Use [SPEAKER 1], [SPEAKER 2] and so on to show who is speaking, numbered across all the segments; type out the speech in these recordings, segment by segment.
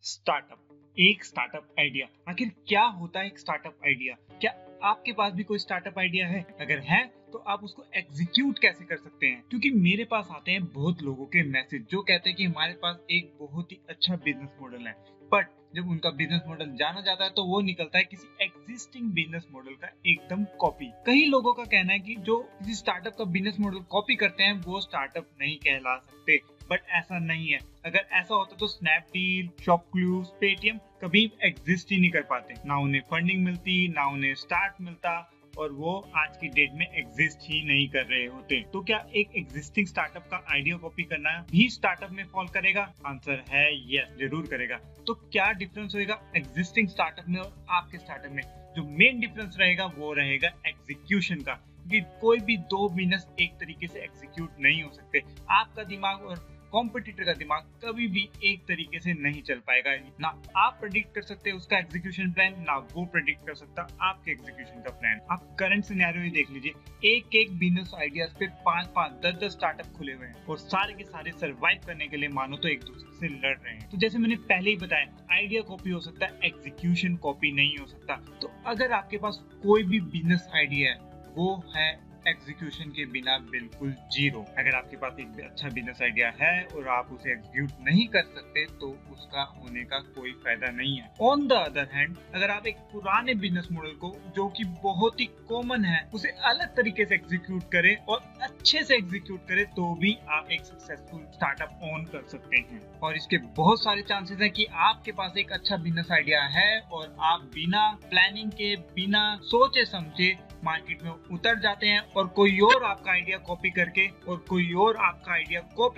[SPEAKER 1] Startup, एक startup idea. आखिर क्या होता है एक स्टार्टअप आइडिया? क्या आपके पास भी कोई स्टार्टअप आइडिया है? अगर है तो आप उसको एग्जीक्यूट कैसे कर सकते हैं? क्योंकि मेरे पास आते हैं बहुत लोगों के मैसेज जो कहते हैं कि हमारे पास एक बहुत ही अच्छा बिजनेस मॉडल है, बट जब उनका बिजनेस मॉडल जाना जाता है तो वो निकलता है किसी एग्जिस्टिंग बिजनेस मॉडल का एकदम कॉपी। कई लोगों का कहना है कि जो किसी स्टार्टअप का बिजनेस मॉडल कॉपी करते हैं वो स्टार्टअप नहीं कहला सकते, बट ऐसा नहीं है। अगर ऐसा होता तो स्नैपडील, शॉपक्लूज, पेटीएम कभी एग्जिस्ट ही नहीं कर पाते। ना उन्हें फंडिंग मिलती, ना उन्हें स्टार्ट मिलता, और वो आज की डेट में एग्जिस्ट ही नहीं कर रहे होते। तो क्या एक एग्जिस्टिंग स्टार्टअप का आइडिया कॉपी करना भी स्टार्टअप में फॉल करेगा? आंसर है यस, जरूर करेगा। तो क्या डिफरेंस होगा एग्जिस्टिंग स्टार्टअप में और आपके स्टार्टअप में? जो मेन डिफरेंस रहेगा वो रहेगा एग्जीक्यूशन का, कि कोई भी दो बिजनेस एक तरीके से एग्जीक्यूट नहीं हो सकते। आपका दिमाग और कॉम्पिटिटर का दिमाग कभी भी एक तरीके से नहीं चल पाएगा। ना आप प्रेडिक्ट कर सकते उसका एग्जीक्यूशन प्लान, ना वो प्रेडिक्ट कर सकता आपके एग्जीक्यूशन का प्लान। आप करंट सिनेरियो ही देख लीजिए, एक एक बिजनेस आइडियाज पे 5-5, 10-10 स्टार्टअप खुले हुए हैं और सारे के सारे सर्वाइव करने के लिए मानो तो एक दूसरे से लड़ रहे हैं। तो जैसे मैंने पहले ही बताया, आइडिया कॉपी हो सकता है, एग्जीक्यूशन कॉपी नहीं हो सकता। तो अगर आपके पास कोई भी बिजनेस आइडिया है वो है एग्जीक्यूशन के बिना बिल्कुल जीरो। अगर आपके पास एक अच्छा बिजनेस आइडिया है और आप उसे एग्जीक्यूट नहीं कर सकते तो उसका होने का कोई फायदा नहीं है। ऑन द अदर हैंड, अगर आप एक पुराने बिजनेस मॉडल को जो कि बहुत ही कॉमन है उसे अलग तरीके से एग्जीक्यूट करें और अच्छे से एग्जीक्यूट करें तो भी आप एक सक्सेसफुल स्टार्टअप ऑन कर सकते हैं। और इसके बहुत सारे चांसेस हैं कि आपके पास एक अच्छा बिजनेस आइडिया है और आप बिना प्लानिंग के, बिना सोचे समझे मार्केट में उतर जाते हैं और कोई और आपका आइडिया कॉपी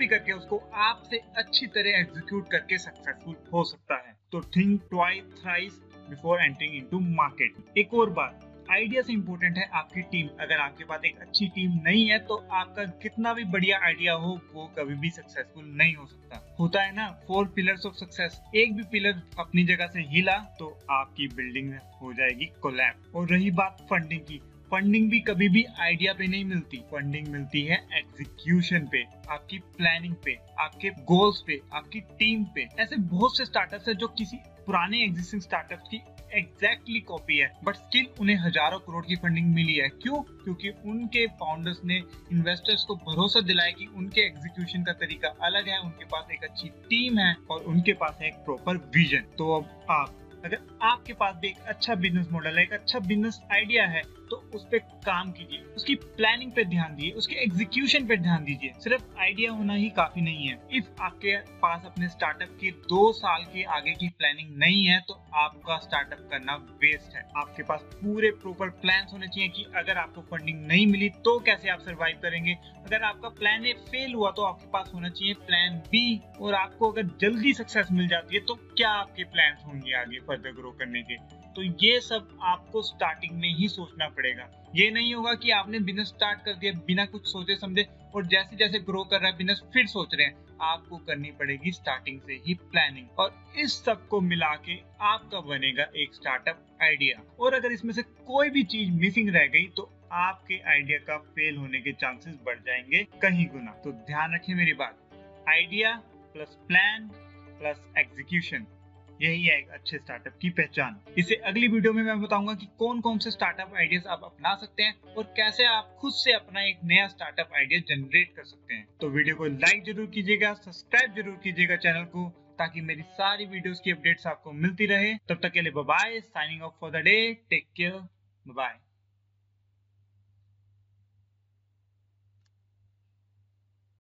[SPEAKER 1] करके उसको आपसे अच्छी तरह एग्जीक्यूट करके सक्सेसफुल हो सकता है। तो think twice thrice before entering into market. एक और बात, आइडिया से इंपॉर्टेंट है आपकी टीम। अगर आपके पास एक अच्छी टीम नहीं है तो आपका कितना भी बढ़िया आइडिया हो वो कभी भी सक्सेसफुल नहीं हो सकता। होता है ना 4 पिलर्स ऑफ सक्सेस, एक भी पिलर अपनी जगह से हिला तो आपकी बिल्डिंग हो जाएगी कोलैप्स। और रही बात फंडिंग की, फंडिंग भी कभी भी आइडिया पे नहीं मिलती, फंडिंग मिलती है एग्जीक्यूशन पे, आपकी प्लानिंग पे, आपके गोल्स पे, आपकी टीम पे। ऐसे बहुत से स्टार्टअप्स है जो किसी पुराने एग्जिस्टिंग स्टार्टअप्स की एग्जैक्टली कॉपी है, बट स्टिल उन्हें हजारों करोड़ की फंडिंग मिली है। क्यों? क्योंकि उनके फाउंडर्स ने इन्वेस्टर्स को भरोसा दिलाया कि उनके एग्जीक्यूशन का तरीका अलग है, उनके पास एक अच्छी टीम है और उनके पास है एक प्रॉपर विजन। तो अब अगर आपके पास भी एक अच्छा बिजनेस मॉडल है, एक अच्छा बिजनेस आइडिया है, तो उस पे काम कीजिए, उसकी प्लानिंग पे ध्यान दीजिए, उसके एग्जीक्यूशन पे ध्यान दीजिए। सिर्फ आइडिया होना ही काफी नहीं है। इफ आपके पास अपने स्टार्टअप के 2 साल के आगे की प्लानिंग नहीं है तो आपका स्टार्टअप करना वेस्ट है। आपके पास पूरे प्रॉपर प्लान्स होने चाहिए कि अगर आपको फंडिंग नहीं मिली तो कैसे आप सर्वाइव करेंगे। अगर आपका प्लान ए फेल हुआ तो आपके पास होना चाहिए प्लान बी। और आपको अगर जल्दी सक्सेस मिल जाती है तो क्या आपके प्लान्स होंगे आगे फर्दर ग्रो करने के। तो ये सब आपको स्टार्टिंग में ही सोचना पड़ेगा। ये नहीं होगा कि आपने बिजनेस स्टार्ट कर दिया बिना कुछ सोचे समझे और जैसे जैसे ग्रो कर रहा है बिजनेस फिर सोच रहे हैं। आपको करनी पड़ेगी स्टार्टिंग से ही प्लानिंग, और इस सब को मिला के आपका बनेगा एक स्टार्टअप आइडिया। और अगर इसमें से कोई भी चीज मिसिंग रह गई तो आपके आइडिया का फेल होने के चांसेस बढ़ जाएंगे कहीं गुना। तो ध्यान रखें मेरी बात, idea plus plan plus execution, यही है एक अच्छे स्टार्टअप की पहचान। इसे अगली वीडियो में मैं बताऊंगा कि कौन कौन से स्टार्टअप आइडियाज आप अपना सकते हैं और कैसे आप खुद से अपना एक नया स्टार्टअप आइडिया जनरेट कर सकते हैं। तो वीडियो को लाइक जरूर कीजिएगा, सब्सक्राइब जरूर कीजिएगा चैनल को, ताकि मेरी सारी वीडियोस की अपडेट्स आपको मिलती रहे। तब तक के लिए bye bye, signing off for the day, take care, bye bye.